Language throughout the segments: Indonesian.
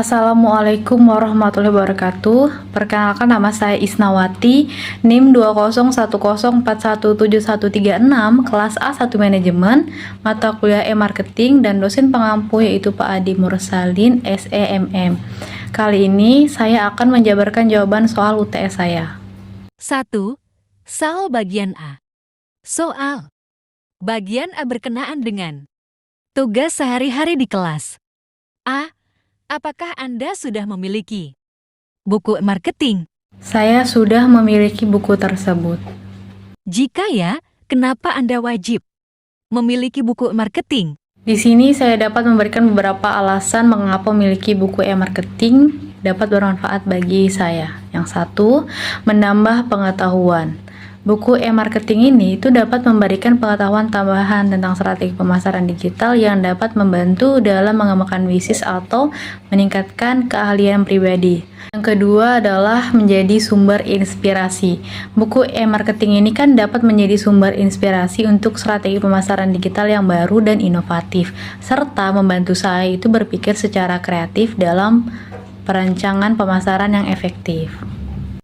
Assalamualaikum warahmatullahi wabarakatuh. Perkenalkan, nama saya Isnawati, NIM 201041713 kelas A1 Manajemen, mata kuliah e-marketing, dan dosen pengampu yaitu Pak Adi Mursalin, SEMM. Kali ini saya akan menjabarkan jawaban soal UTS saya. 1. Soal bagian A. Soal bagian A berkenaan dengan tugas sehari-hari di kelas. A. Apakah Anda sudah memiliki buku marketing? Saya sudah memiliki buku tersebut. Jika ya, kenapa Anda wajib memiliki buku marketing? Di sini saya dapat memberikan beberapa alasan mengapa memiliki buku e-marketing dapat bermanfaat bagi saya. Yang satu, menambah pengetahuan. Buku e-marketing ini itu dapat memberikan pengetahuan tambahan tentang strategi pemasaran digital yang dapat membantu dalam mengembangkan bisnis atau meningkatkan keahlian pribadi. Yang kedua adalah menjadi sumber inspirasi. Buku e-marketing ini kan dapat menjadi sumber inspirasi untuk strategi pemasaran digital yang baru dan inovatif, serta membantu saya itu berpikir secara kreatif dalam perancangan pemasaran yang efektif.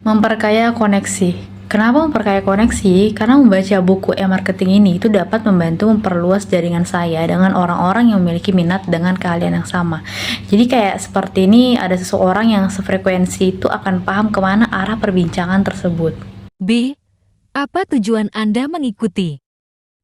Memperkaya koneksi. Kenapa memperkaya koneksi? Karena membaca buku e-marketing ini itu dapat membantu memperluas jaringan saya dengan orang-orang yang memiliki minat dengan keahlian yang sama. Jadi kayak seperti ini, ada seseorang yang sefrekuensi itu akan paham kemana arah perbincangan tersebut. B. Apa tujuan Anda mengikuti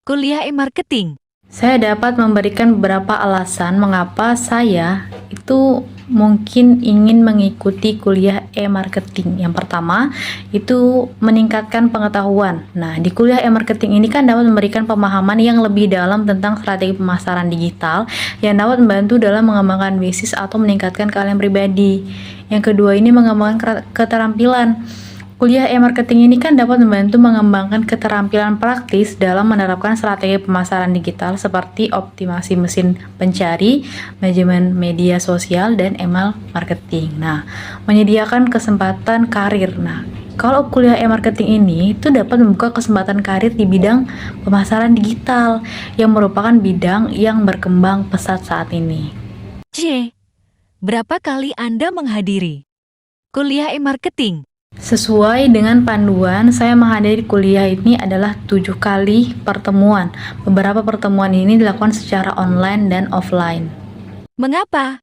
kuliah e-marketing? Saya dapat memberikan beberapa alasan mengapa saya itu mungkin ingin mengikuti kuliah e-marketing. Yang pertama, itu meningkatkan pengetahuan. Nah, di kuliah e-marketing ini kan dapat memberikan pemahaman yang lebih dalam tentang strategi pemasaran digital yang dapat membantu dalam mengembangkan bisnis atau meningkatkan keahlian pribadi. Yang kedua, ini mengembangkan keterampilan. Kuliah e-marketing ini kan dapat membantu mengembangkan keterampilan praktis dalam menerapkan strategi pemasaran digital seperti optimasi mesin pencari, manajemen media sosial, dan email marketing. Nah, menyediakan kesempatan karir. Nah, kalau kuliah e-marketing ini itu dapat membuka kesempatan karir di bidang pemasaran digital yang merupakan bidang yang berkembang pesat saat ini. C. Berapa kali Anda menghadiri kuliah e-marketing? Sesuai dengan panduan, saya menghadiri kuliah ini adalah 7 kali pertemuan. Beberapa pertemuan ini dilakukan secara online dan offline. Mengapa?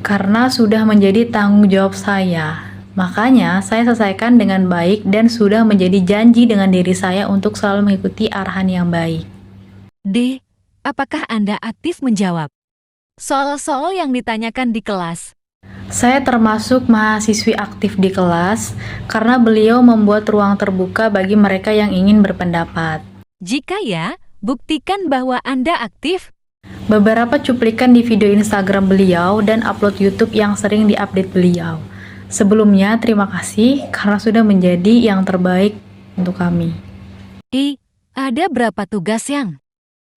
Karena sudah menjadi tanggung jawab saya. Makanya saya selesaikan dengan baik dan sudah menjadi janji dengan diri saya untuk selalu mengikuti arahan yang baik. D. Apakah Anda aktif menjawab soal-soal yang ditanyakan di kelas? Saya termasuk mahasiswi aktif di kelas karena beliau membuat ruang terbuka bagi mereka yang ingin berpendapat. Jika ya, buktikan bahwa Anda aktif. Beberapa cuplikan di video Instagram beliau dan upload YouTube yang sering diupdate beliau. Sebelumnya, terima kasih karena sudah menjadi yang terbaik untuk kami. I. Ada berapa tugas yang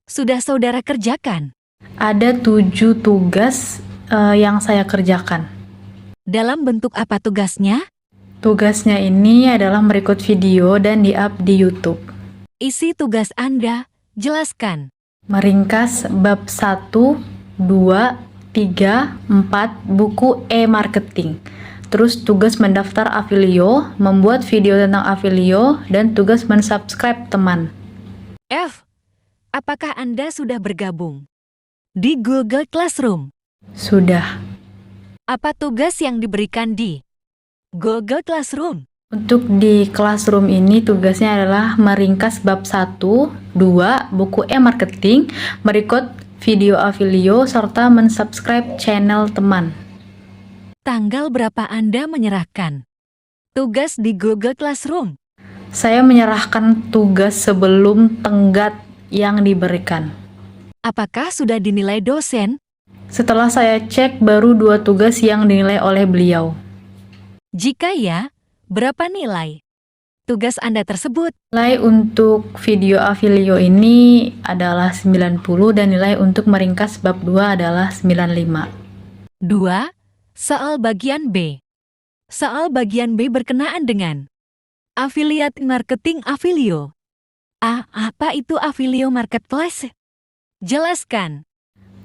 sudah saudara kerjakan? Ada 7 tugas yang saya kerjakan. Dalam bentuk apa tugasnya? Tugasnya ini adalah merekod video dan di-up di YouTube. Isi tugas Anda, jelaskan. Meringkas bab 1, 2, 3, 4 buku e-marketing. Terus tugas mendaftar Affilio, membuat video tentang Affilio, dan tugas mensubscribe teman. F. Apakah Anda sudah bergabung di Google Classroom? Sudah. Apa tugas yang diberikan di Google Classroom? Untuk di Classroom ini tugasnya adalah meringkas bab 1, 2 buku e-marketing, merekod video Affilio, serta mensubscribe channel teman. Tanggal berapa Anda menyerahkan tugas di Google Classroom? Saya menyerahkan tugas sebelum tenggat yang diberikan. Apakah sudah dinilai dosen? Setelah saya cek, baru 2 tugas yang dinilai oleh beliau. Jika ya, berapa nilai tugas Anda tersebut? Nilai untuk video Affilio ini adalah 90 dan nilai untuk meringkas bab 2 adalah 95. 2. Soal bagian B. Soal bagian B berkenaan dengan affiliate marketing Affilio. A. Apa itu Affilio Marketplace? Jelaskan.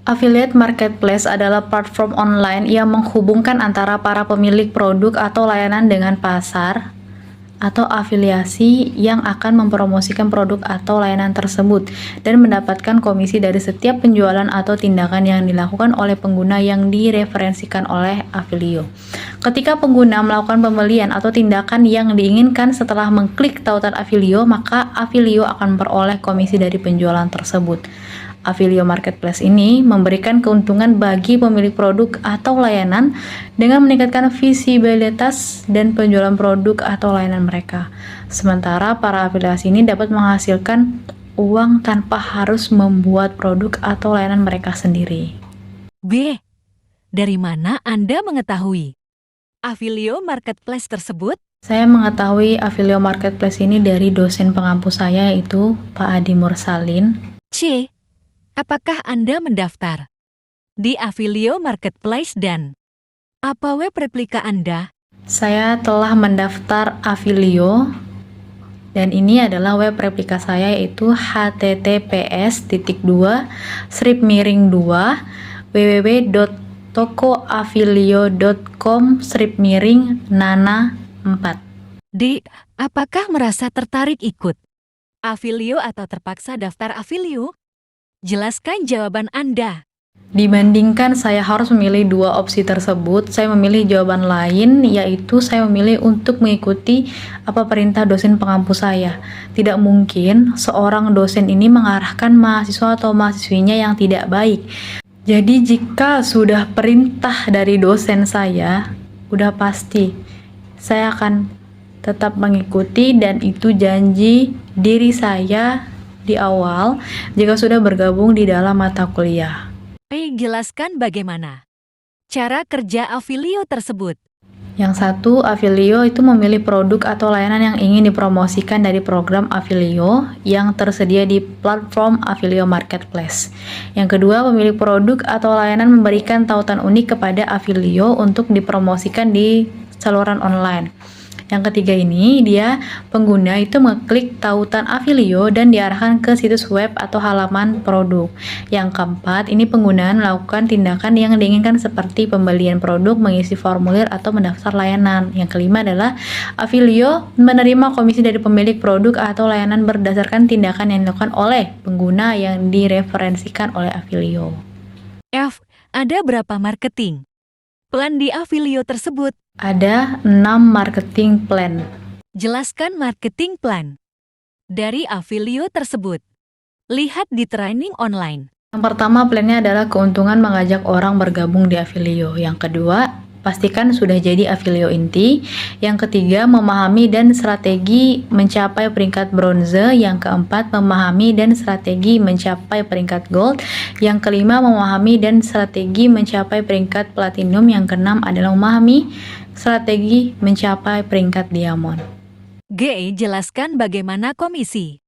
Affiliate marketplace adalah platform online yang menghubungkan antara para pemilik produk atau layanan dengan pasar atau afiliasi yang akan mempromosikan produk atau layanan tersebut dan mendapatkan komisi dari setiap penjualan atau tindakan yang dilakukan oleh pengguna yang direferensikan oleh Affilio. Ketika pengguna melakukan pembelian atau tindakan yang diinginkan setelah mengklik tautan Affilio, maka Affilio akan memperoleh komisi dari penjualan tersebut. Affilio Marketplace ini memberikan keuntungan bagi pemilik produk atau layanan dengan meningkatkan visibilitas dan penjualan produk atau layanan mereka. Sementara para afiliasi ini dapat menghasilkan uang tanpa harus membuat produk atau layanan mereka sendiri. B. Dari mana Anda mengetahui Affilio Marketplace tersebut? Saya mengetahui Affilio Marketplace ini dari dosen pengampu saya, yaitu Pak Adi Mursalin. C. Apakah Anda mendaftar di Affilio Marketplace dan apa web replika Anda? Saya telah mendaftar Affilio dan ini adalah web replika saya, yaitu https:///2 www.tokoaffilio.com/nana4. D. Apakah merasa tertarik ikut Affilio atau terpaksa daftar Affilio? Jelaskan jawaban Anda. Dibandingkan saya harus memilih dua opsi tersebut, saya memilih jawaban lain, yaitu saya memilih untuk mengikuti apa perintah dosen pengampu saya. Tidak mungkin seorang dosen ini mengarahkan mahasiswa atau mahasiswinya yang tidak baik. Jadi jika sudah perintah dari dosen saya, udah pasti saya akan tetap mengikuti, dan itu janji diri saya di awal jika sudah bergabung di dalam mata kuliah. Jelaskan bagaimana cara kerja Affilio tersebut. Yang satu, Affilio itu memilih produk atau layanan yang ingin dipromosikan dari program Affilio yang tersedia di platform Affilio Marketplace. Yang kedua, pemilik produk atau layanan memberikan tautan unik kepada Affilio untuk dipromosikan di saluran online. Yang ketiga ini, pengguna itu mengklik tautan Affilio dan diarahkan ke situs web atau halaman produk. Yang keempat, ini pengguna melakukan tindakan yang diinginkan seperti pembelian produk, mengisi formulir, atau mendaftar layanan. Yang kelima adalah Affilio menerima komisi dari pemilik produk atau layanan berdasarkan tindakan yang dilakukan oleh pengguna yang direferensikan oleh Affilio. F. Ada berapa marketing plan di Affilio tersebut? Ada 6 marketing plan. Jelaskan marketing plan dari Affilio tersebut. Lihat di training online. Yang pertama, plannya adalah keuntungan mengajak orang bergabung di Affilio. Yang kedua, pastikan sudah jadi Affilio inti. Yang ketiga, memahami dan strategi mencapai peringkat bronze. Yang keempat, memahami dan strategi mencapai peringkat gold. Yang kelima, memahami dan strategi mencapai peringkat platinum. Yang keenam adalah memahami strategi mencapai peringkat diamond. G. Jelaskan bagaimana komisi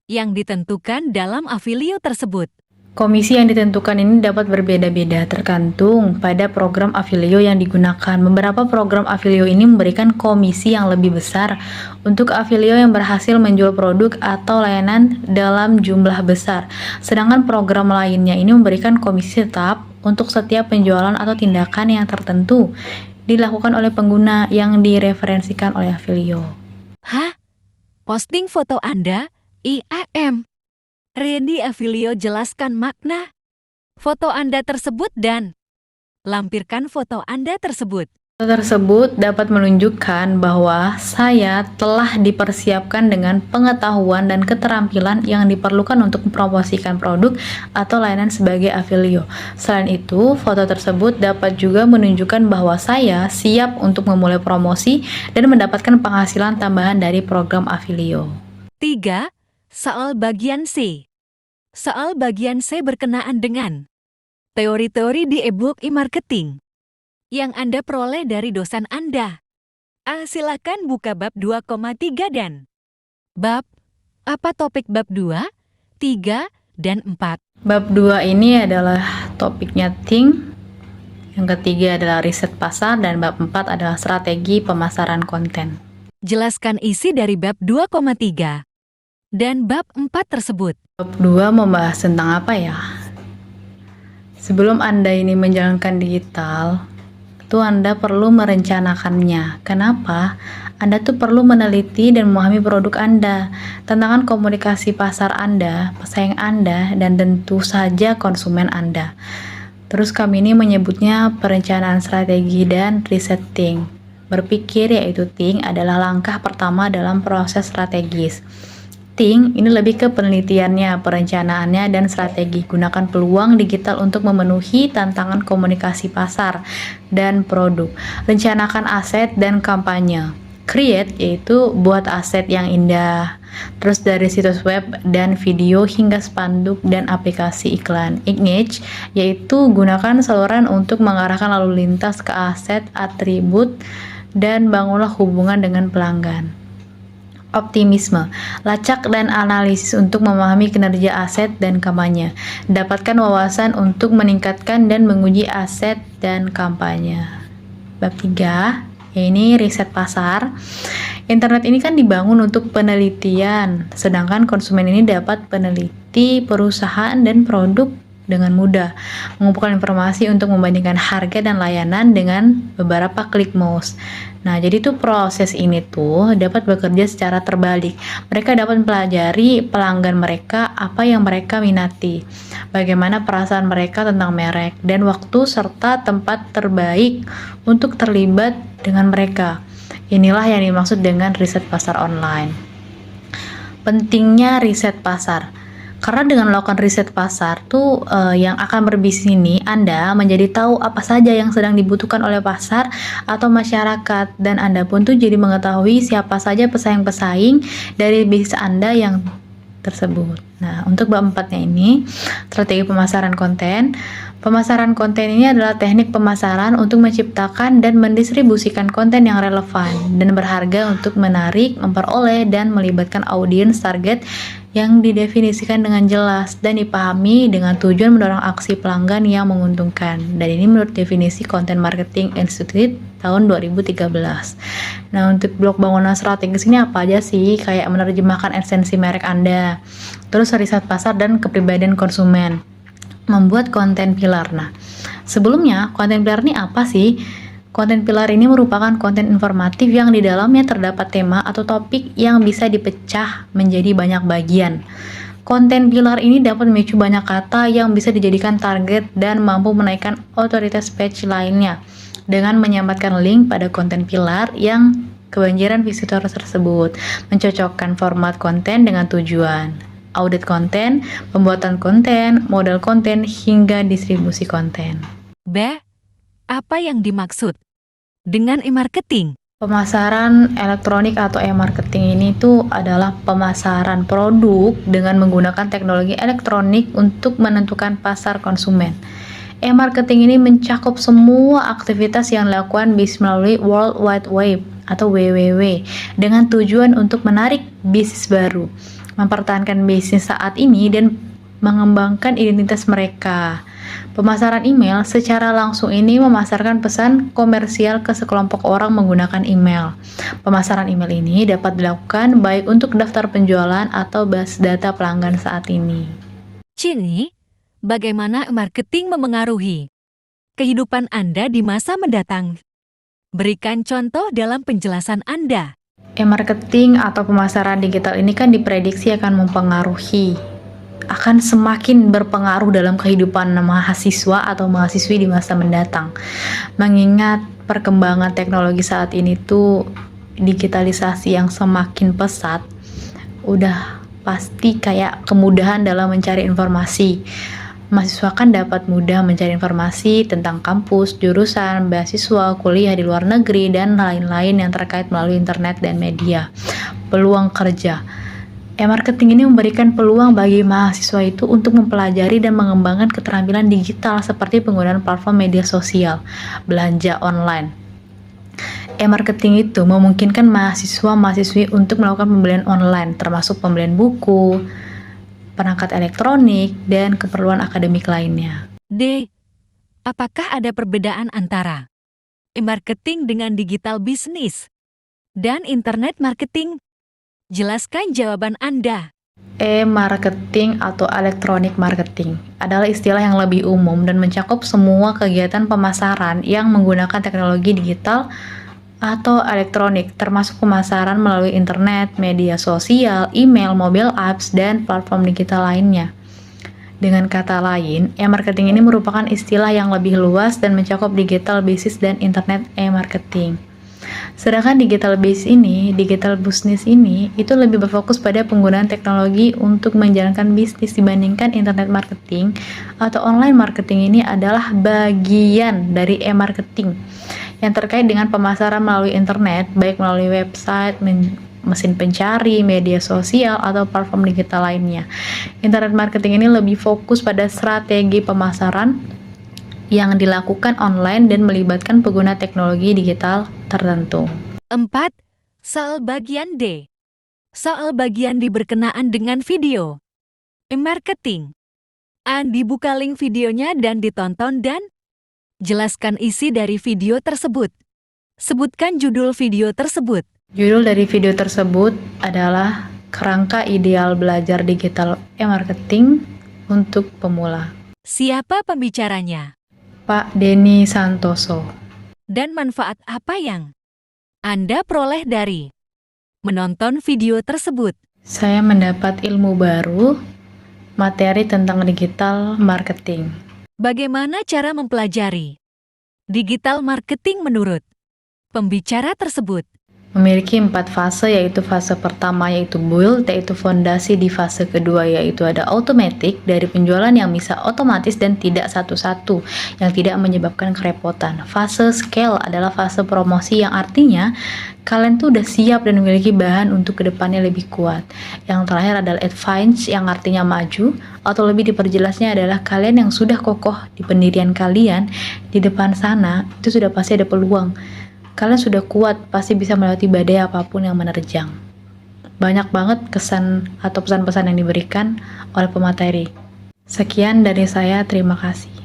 yang ditentukan dalam Affilio tersebut. Komisi yang ditentukan ini dapat berbeda-beda tergantung pada program Affilio yang digunakan. Beberapa program Affilio ini memberikan komisi yang lebih besar untuk Affilio yang berhasil menjual produk atau layanan dalam jumlah besar. Sedangkan program lainnya ini memberikan komisi tetap untuk setiap penjualan atau tindakan yang tertentu dilakukan oleh pengguna yang direferensikan oleh Affilio. Hah? Posting foto Anda? IAM. Ready Affilio jelaskan makna foto Anda tersebut dan lampirkan foto Anda tersebut. Foto tersebut dapat menunjukkan bahwa saya telah dipersiapkan dengan pengetahuan dan keterampilan yang diperlukan untuk mempromosikan produk atau layanan sebagai Affilio. Selain itu, foto tersebut dapat juga menunjukkan bahwa saya siap untuk memulai promosi dan mendapatkan penghasilan tambahan dari program Affilio. 3. Soal bagian C. Soal bagian C berkenaan dengan teori-teori di e-book e-marketing yang Anda peroleh dari dosen Anda. Silakan buka bab 2,3 dan bab. Apa topik bab 2, 3, dan 4? Bab 2 ini adalah topiknya think, yang ketiga adalah riset pasar, dan bab 4 adalah strategi pemasaran konten. Jelaskan isi dari bab 2,3 dan bab 4 tersebut. Bab 2 membahas tentang apa ya? Sebelum Anda ini menjalankan digital, itu Anda perlu merencanakannya. Kenapa? Anda tuh perlu meneliti dan memahami produk Anda, tantangan komunikasi pasar Anda, pesaing Anda, dan tentu saja konsumen Anda. Terus kami ini menyebutnya perencanaan strategi dan resetting. Berpikir yaitu think adalah langkah pertama dalam proses strategis. Think ini lebih ke penelitiannya, perencanaannya, dan strategi. Gunakan peluang digital untuk memenuhi tantangan komunikasi pasar dan produk. Rencanakan aset dan kampanye. Create yaitu buat aset yang indah. Terus dari situs web dan video hingga spanduk dan aplikasi iklan. Engage yaitu gunakan saluran untuk mengarahkan lalu lintas ke aset, atribut, dan bangunlah hubungan dengan pelanggan. Optimisme, lacak dan analisis untuk memahami kinerja aset dan kampanye. Dapatkan wawasan untuk meningkatkan dan menguji aset dan kampanye. Bab 3, ini riset pasar. Internet ini kan dibangun untuk penelitian, sedangkan konsumen ini dapat peneliti perusahaan dan produk dengan mudah, mengumpulkan informasi untuk membandingkan harga dan layanan dengan beberapa klik mouse. Nah, jadi tuh proses ini tuh dapat bekerja secara terbalik. Mereka dapat mempelajari pelanggan mereka, apa yang mereka minati, bagaimana perasaan mereka tentang merek, dan waktu serta tempat terbaik untuk terlibat dengan mereka. Inilah yang dimaksud dengan riset pasar online. Pentingnya riset pasar. Karena dengan melakukan riset pasar tuh yang akan berbisnis ini, Anda menjadi tahu apa saja yang sedang dibutuhkan oleh pasar atau masyarakat, dan Anda pun tuh jadi mengetahui siapa saja pesaing-pesaing dari bisnis Anda yang tersebut. Nah, untuk bab 4-nya ini, strategi pemasaran konten. Pemasaran konten ini adalah teknik pemasaran untuk menciptakan dan mendistribusikan konten yang relevan dan berharga untuk menarik, memperoleh, dan melibatkan audiens target yang didefinisikan dengan jelas dan dipahami dengan tujuan mendorong aksi pelanggan yang menguntungkan. Dan ini menurut definisi Content Marketing Institute tahun 2013. Nah, untuk blok bangunan strategis ini apa aja sih? Kayak menerjemahkan esensi merek Anda, terus riset pasar dan kepribadian konsumen, membuat konten pilar. Nah, sebelumnya konten pilar ini apa sih? Konten pilar ini merupakan konten informatif yang di dalamnya terdapat tema atau topik yang bisa dipecah menjadi banyak bagian. Konten pilar ini dapat memicu banyak kata yang bisa dijadikan target dan mampu menaikkan otoritas page lainnya dengan menyambatkan link pada konten pilar yang kebanjiran visitor tersebut, mencocokkan format konten dengan tujuan, audit konten, pembuatan konten, model konten, hingga distribusi konten. B. Apa yang dimaksud dengan e-marketing? Pemasaran elektronik atau e-marketing ini tuh adalah pemasaran produk dengan menggunakan teknologi elektronik untuk menentukan pasar konsumen. E-marketing ini mencakup semua aktivitas yang dilakukan bisnis melalui World Wide Web atau WWW dengan tujuan untuk menarik bisnis baru, mempertahankan bisnis saat ini, dan mengembangkan identitas mereka. Pemasaran email secara langsung ini memasarkan pesan komersial ke sekelompok orang menggunakan email. Pemasaran email ini dapat dilakukan baik untuk daftar penjualan atau base data pelanggan saat ini. Cini, bagaimana marketing memengaruhi kehidupan Anda di masa mendatang? Berikan contoh dalam penjelasan Anda. E-marketing atau pemasaran digital ini kan diprediksi akan semakin berpengaruh dalam kehidupan mahasiswa atau mahasiswi di masa mendatang. Mengingat perkembangan teknologi saat ini tuh digitalisasi yang semakin pesat, udah pasti kayak kemudahan dalam mencari informasi. Mahasiswa kan dapat mudah mencari informasi tentang kampus, jurusan, beasiswa, kuliah di luar negeri, dan lain-lain yang terkait melalui internet dan media. Peluang kerja. E-marketing ini memberikan peluang bagi mahasiswa itu untuk mempelajari dan mengembangkan keterampilan digital seperti penggunaan platform media sosial, belanja online. E-marketing itu memungkinkan mahasiswa-mahasiswi untuk melakukan pembelian online, termasuk pembelian buku, perangkat elektronik, dan keperluan akademik lainnya. D. Apakah ada perbedaan antara e-marketing dengan digital bisnis dan internet marketing? Jelaskan jawaban Anda. E-marketing atau electronic marketing adalah istilah yang lebih umum dan mencakup semua kegiatan pemasaran yang menggunakan teknologi digital atau elektronik, termasuk pemasaran melalui internet, media sosial, email, mobile apps, dan platform digital lainnya. Dengan kata lain, e-marketing ini merupakan istilah yang lebih luas dan mencakup digital business dan internet e-marketing. Sedangkan digital business ini itu lebih berfokus pada penggunaan teknologi untuk menjalankan bisnis dibandingkan internet marketing atau online marketing ini adalah bagian dari e-marketing yang terkait dengan pemasaran melalui internet, baik melalui website, mesin pencari, media sosial, atau platform digital lainnya. Internet marketing ini lebih fokus pada strategi pemasaran yang dilakukan online dan melibatkan pengguna teknologi digital tertentu. 4. Soal bagian D. Soal bagian D berkenaan dengan video. E-marketing. A. Dibuka link videonya dan ditonton dan jelaskan isi dari video tersebut. Sebutkan judul video tersebut. Judul dari video tersebut adalah Kerangka Ideal Belajar Digital E-marketing untuk Pemula. Siapa pembicaranya? Pak Denny Santoso. Dan manfaat apa yang Anda peroleh dari menonton video tersebut? Saya mendapat ilmu baru, materi tentang digital marketing. Bagaimana cara mempelajari digital marketing menurut pembicara tersebut? Memiliki 4 fase, yaitu fase pertama yaitu build, yaitu fondasi. Di fase kedua yaitu ada automatic, dari penjualan yang bisa otomatis dan tidak satu-satu, yang tidak menyebabkan kerepotan. Fase scale adalah fase promosi, yang artinya kalian tuh udah siap dan memiliki bahan untuk kedepannya lebih kuat. Yang terakhir adalah advance, yang artinya maju, atau lebih diperjelasnya adalah kalian yang sudah kokoh di pendirian kalian, di depan sana itu sudah pasti ada peluang. Kalian sudah kuat, pasti bisa melewati badai apapun yang menerjang. Banyak banget kesan atau pesan-pesan yang diberikan oleh pemateri. Sekian dari saya, terima kasih.